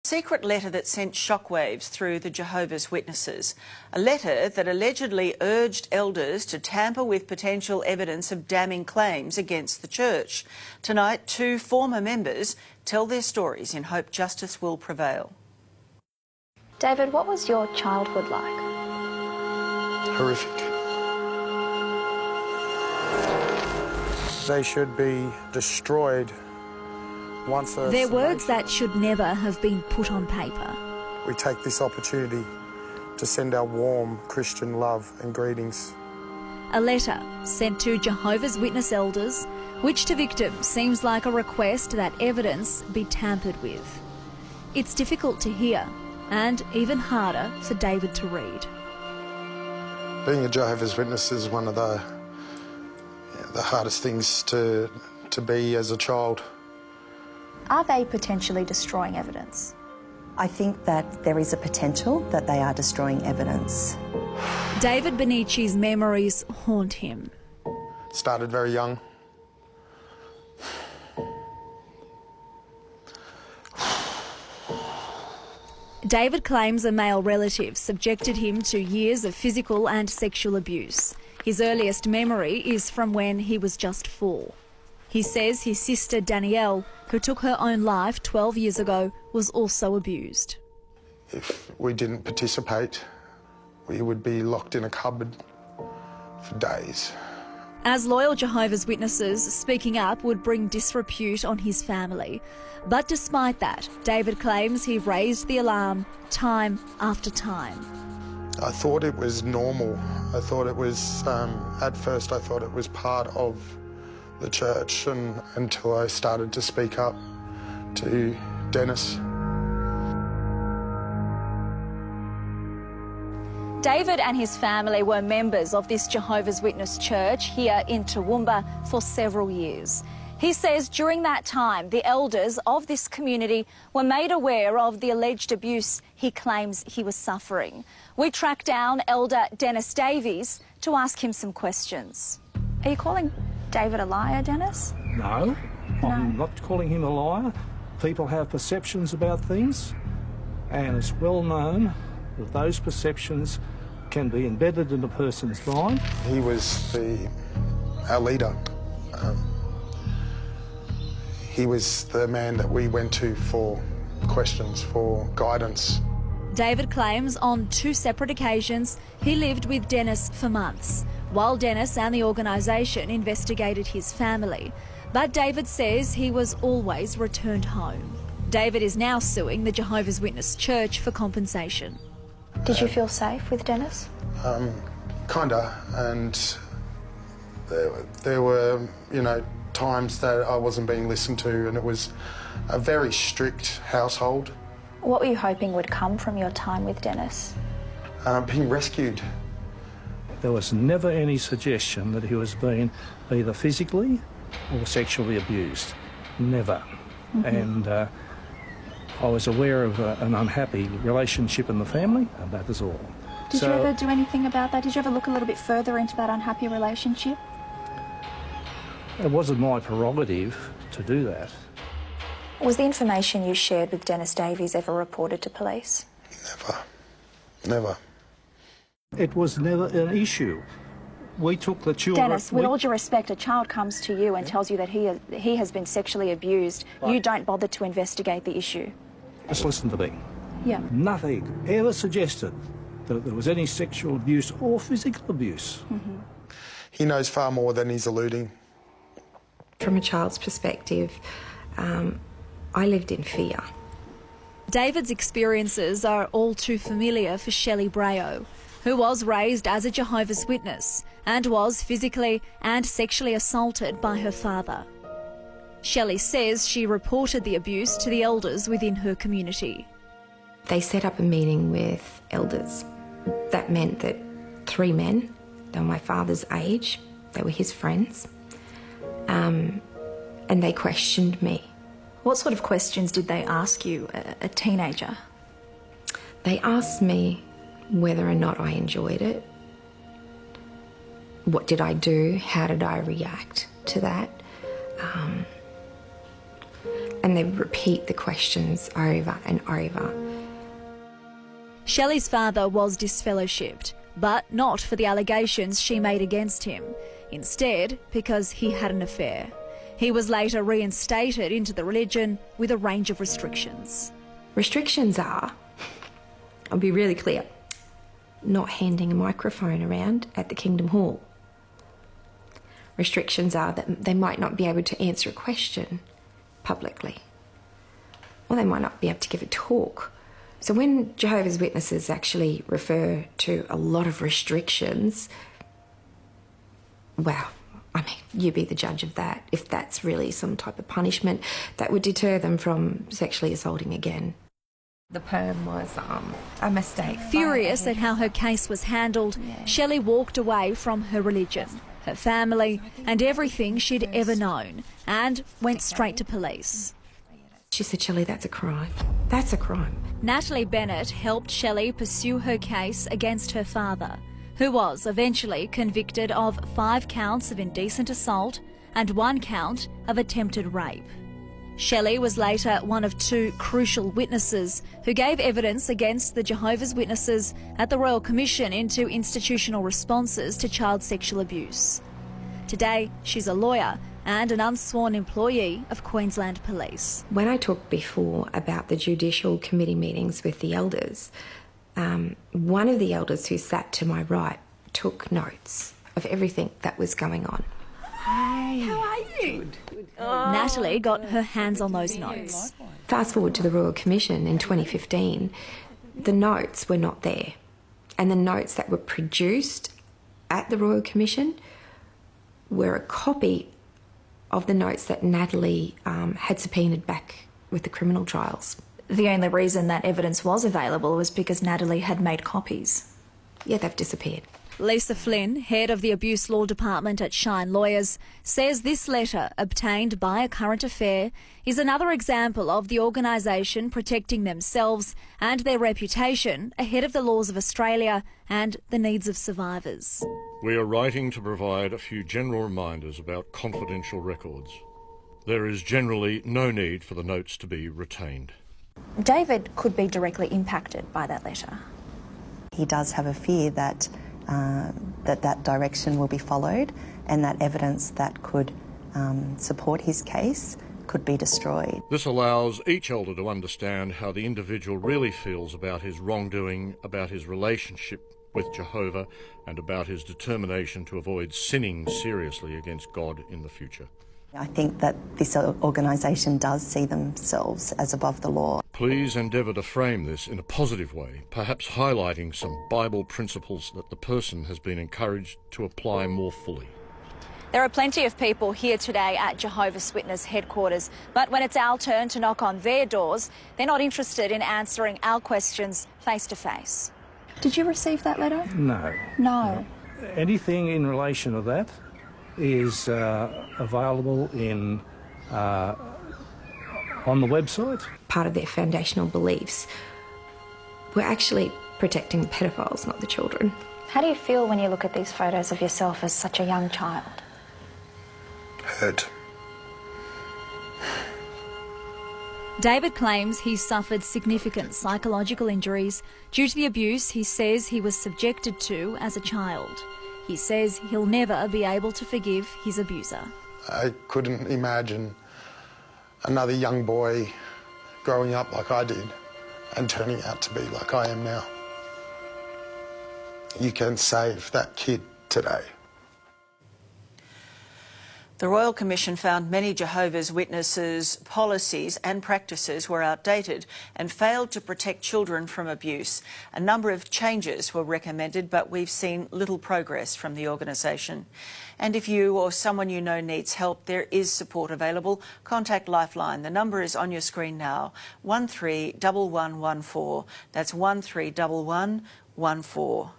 Secret letter that sent shockwaves through the Jehovah's Witnesses. A letter that allegedly urged elders to tamper with potential evidence of damning claims against the church. Tonight, two former members tell their stories in hope justice will prevail. David, what was your childhood like? Horrific. They should be destroyed. They're words that should never have been put on paper. We take this opportunity to send our warm Christian love and greetings. A letter sent to Jehovah's Witness elders, which to victims seems like a request that evidence be tampered with. It's difficult to hear and even harder for David to read. Being a Jehovah's Witness is one of the hardest things to be as a child. Are they potentially destroying evidence? I think that there is a potential that they are destroying evidence. David Bonici's memories haunt him. Started very young. David claims a male relative subjected him to years of physical and sexual abuse. His earliest memory is from when he was just 4. He says his sister Danielle, who took her own life 12 years ago, was also abused. If we didn't participate, we would be locked in a cupboard for days. As loyal Jehovah's Witnesses, speaking up would bring disrepute on his family. But despite that, David claims he raised the alarm time after time. I thought it was normal. I thought it was, at first I thought it was part of the church, and until I started to speak up to Dennis. David and his family were members of this Jehovah's Witness church here in Toowoomba for several years. He says during that time, the elders of this community were made aware of the alleged abuse he claims he was suffering. We tracked down Elder Dennis Davies to ask him some questions. Are you calling David a liar, Dennis? No, I'm not calling him a liar. People have perceptions about things, and it's well known that those perceptions can be embedded in a person's mind. He was our leader. He was the man that we went to for questions, for guidance. David claims on 2 separate occasions he lived with Dennis for months, while Dennis and the organisation investigated his family. But David says he was always returned home. David is now suing the Jehovah's Witness Church for compensation. Did you feel safe with Dennis? Kinda, and there were, times that I wasn't being listened to, and it was a very strict household. What were you hoping would come from your time with Dennis? Being rescued. There was never any suggestion that he was being either physically or sexually abused. Never. And I was aware of an unhappy relationship in the family, and that is all. Did you ever do anything about that? Did you ever look a little bit further into that unhappy relationship? It wasn't my prerogative to do that. Was the information you shared with Dennis Davies ever reported to police? Never. It was never an issue. We took the children... Dennis, with all due respect, a child comes to you and tells you that he has been sexually abused. Right. You don't bother to investigate the issue. Just listen to me. Yeah. Nothing ever suggested that there was any sexual abuse or physical abuse. He knows far more than he's alluding. From a child's perspective, I lived in fear. David's experiences are all too familiar for Shelley Brayo, who was raised as a Jehovah's Witness and was physically and sexually assaulted by her father. Shelley says she reported the abuse to the elders within her community. They set up a meeting with elders. That meant that 3 men, they were my father's age, they were his friends, and they questioned me. What sort of questions did they ask you, a teenager? They asked me whether or not I enjoyed it. What did I do? How did I react to that? And they repeat the questions over and over. Shelley's father was disfellowshipped, but not for the allegations she made against him. Instead, because he had an affair. He was later reinstated into the religion with a range of restrictions. Restrictions are, I'll be really clear, not handing a microphone around at the Kingdom Hall. Restrictions are that they might not be able to answer a question publicly, or they might not be able to give a talk. So when Jehovah's Witnesses actually refer to a lot of restrictions, well, I mean, you be the judge of that. If that's really some type of punishment that would deter them from sexually assaulting again. The perm was a mistake. Furious at how her case was handled, Shelley walked away from her religion, her family and everything she'd ever known, and went straight to police. She said, Shelley, that's a crime. That's a crime. Natalie Bennett helped Shelley pursue her case against her father, who was eventually convicted of 5 counts of indecent assault and 1 count of attempted rape. Shelley was later one of 2 crucial witnesses who gave evidence against the Jehovah's Witnesses at the Royal Commission into Institutional Responses to Child Sexual Abuse. Today, she's a lawyer and an unsworn employee of Queensland Police. When I talked before about the Judicial Committee meetings with the elders, one of the elders who sat to my right took notes of everything that was going on. Hi, how are you? Natalie got her hands on those notes. Fast forward to the Royal Commission in 2015, the notes were not there. And the notes that were produced at the Royal Commission were a copy of the notes that Natalie had subpoenaed back with the criminal trials. The only reason that evidence was available was because Natalie had made copies. Yeah, they've disappeared. Lisa Flynn, head of the Abuse Law Department at Shine Lawyers, says this letter, obtained by a current affair, is another example of the organisation protecting themselves and their reputation ahead of the laws of Australia and the needs of survivors. We are writing to provide a few general reminders about confidential records. There is generally no need for the notes to be retained. David could be directly impacted by that letter. He does have a fear that that direction will be followed and that evidence that could support his case could be destroyed. This allows each elder to understand how the individual really feels about his wrongdoing, about his relationship with Jehovah, and about his determination to avoid sinning seriously against God in the future. I think that this organisation does see themselves as above the law. Please endeavour to frame this in a positive way, perhaps highlighting some Bible principles that the person has been encouraged to apply more fully. There are plenty of people here today at Jehovah's Witness headquarters, but when it's our turn to knock on their doors, they're not interested in answering our questions face to face. Did you receive that letter? No. No. Anything in relation to that is available on the website. Part of their foundational beliefs were actually protecting the pedophiles, not the children. How do you feel when you look at these photos of yourself as such a young child? Hurt. David claims he suffered significant psychological injuries due to the abuse he says he was subjected to as a child. He says he'll never be able to forgive his abuser. I couldn't imagine another young boy growing up like I did and turning out to be like I am now. You can save that kid today. The Royal Commission found many Jehovah's Witnesses' policies and practices were outdated and failed to protect children from abuse. A number of changes were recommended, but we've seen little progress from the organisation. And if you or someone you know needs help, there is support available. Contact Lifeline. The number is on your screen now, 131114. That's 131114.